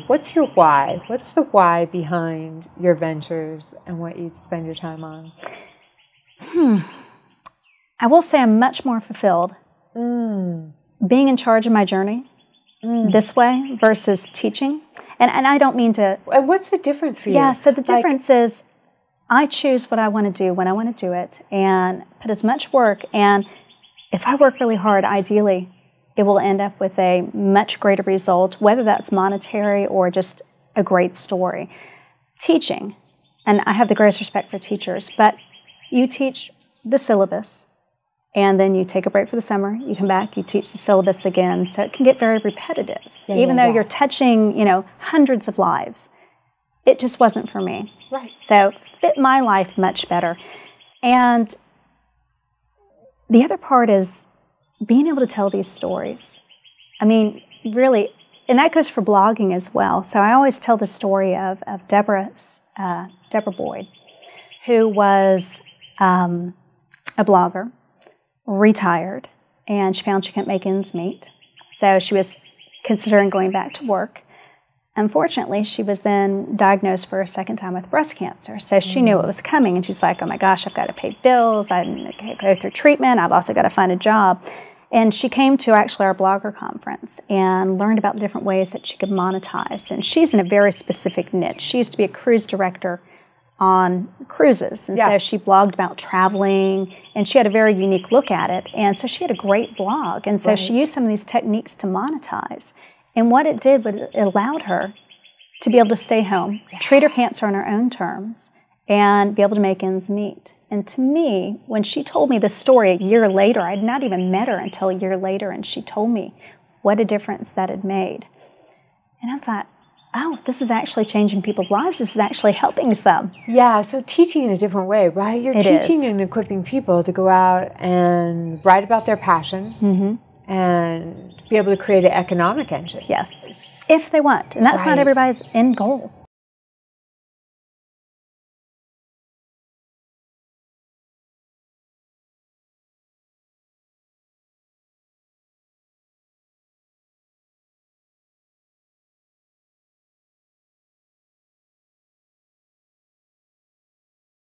What's your why? What's the why behind your ventures and what you spend your time on? I will say I'm much more fulfilled being in charge of my journey this way versus teaching. And I don't mean to... And what's the difference for you? Yeah, so the difference is I choose what I want to do when I want to do it and put as much work. And if I work really hard, ideally, it will end up with a much greater result, whether that's monetary or just a great story. Teaching, and I have the greatest respect for teachers, but you teach the syllabus, and then you take a break for the summer, you come back, you teach the syllabus again, so it can get very repetitive. Even though you're touching, hundreds of lives. It just wasn't for me. Right. So fit my life much better. And the other part is being able to tell these stories. I mean, really, and that goes for blogging as well. So I always tell the story of Deborah Boyd, who was a blogger, retired, and she found she couldn't make ends meet. So she was considering going back to work. Unfortunately, she was then diagnosed for a second time with breast cancer. So she knew it was coming, and she's like, oh my gosh, I've got to pay bills, I go through treatment, I've also got to find a job. And she came to actually our blogger conference and learned about the different ways that she could monetize. And she's in a very specific niche. She used to be a cruise director on cruises. And so she blogged about traveling, and she had a very unique look at it. And so she had a great blog. And so she used some of these techniques to monetize. And what it did was it allowed her to be able to stay home, treat her cancer on her own terms, and be able to make ends meet. And to me, when she told me this story a year later, I had not even met her until a year later, and she told me what a difference that had made. And I thought, oh, this is actually changing people's lives. This is actually helping some. Yeah, so teaching in a different way, right? You're teaching and equipping people to go out and write about their passion and be able to create an economic engine. Yes, if they want. And that's not everybody's end goal.